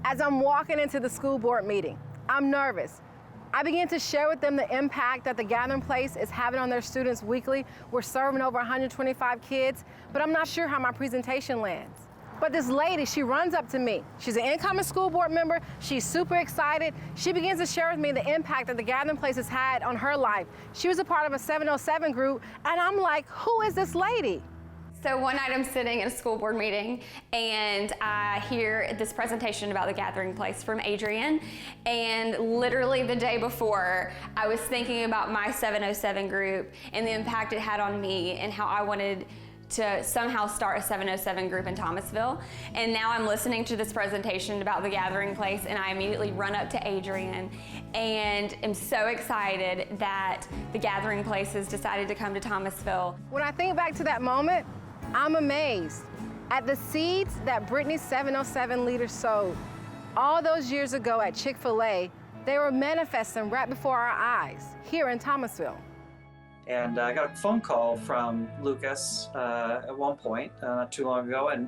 As I'm walking into the school board meeting, I'm nervous. I begin to share with them the impact that the Gathering Place is having on their students weekly. We're serving over 125 kids, but I'm not sure how my presentation lands. But this lady, she runs up to me. She's an incoming school board member. She's super excited. She begins to share with me the impact that the Gathering Place has had on her life. She was a part of a 707 group, and I'm like, who is this lady? So one night I'm sitting in a school board meeting and I hear this presentation about the Gathering Place from Adrian, and literally the day before I was thinking about my 707 group and the impact it had on me and how I wanted to somehow start a 707 group in Thomasville. And now I'm listening to this presentation about the Gathering Place and I immediately run up to Adrian and am so excited that the Gathering Place has decided to come to Thomasville. When I think back to that moment, I'm amazed at the seeds that Brittany's 707 leaders sowed. All those years ago at Chick-fil-A, they were manifesting right before our eyes here in Thomasville. And I got a phone call from Lucas at one point, not too long ago, and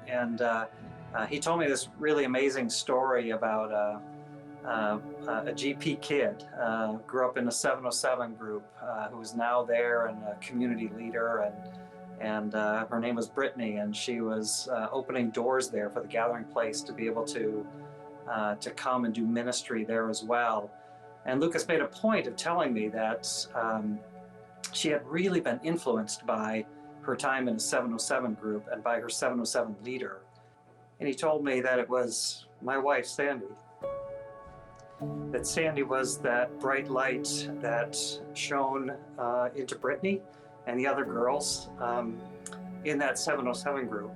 he told me this really amazing story about a GP kid, grew up in a 707 group, who is now there and a community leader, and her name was Brittany, and she was opening doors there for the Gathering Place to be able to come and do ministry there as well. And Lucas made a point of telling me that she had really been influenced by her time in a 707 group and by her 707 leader. And he told me that it was my wife, Sandy. That Sandy was that bright light that shone into Brittany and the other girls in that 707 group.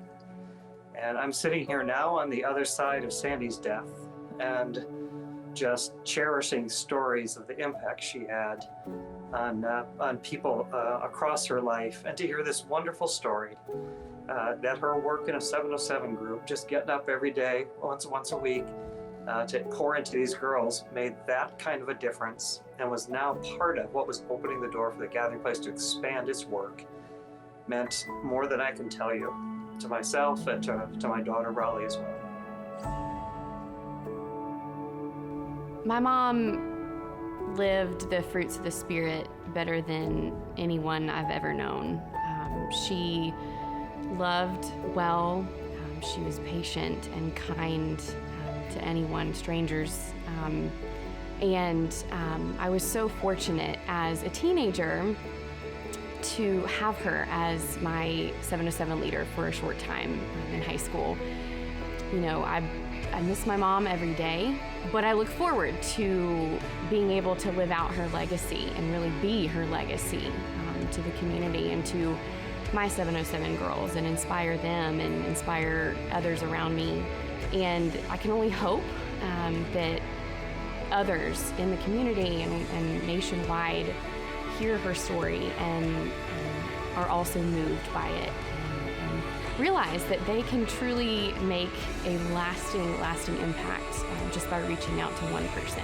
And I'm sitting here now on the other side of Sandy's death and just cherishing stories of the impact she had on people across her life, and to hear this wonderful story that her work in a 707 group, just getting up every day, once a week, to pour into these girls, made that kind of a difference and was now part of what was opening the door for the Gathering Place to expand its work, meant more than I can tell you, to myself and to my daughter Raleigh as well. My mom lived the fruits of the Spirit better than anyone I've ever known. She loved well. She was patient and kind to anyone, strangers. I was so fortunate as a teenager to have her as my 707 leader for a short time in high school. You know, I miss my mom every day, but I look forward to being able to live out her legacy and really be her legacy to the community and to my 707 girls and inspire them and inspire others around me. And I can only hope that others in the community and nationwide hear her story and are also moved by it. Realize that they can truly make a lasting impact just by reaching out to one person.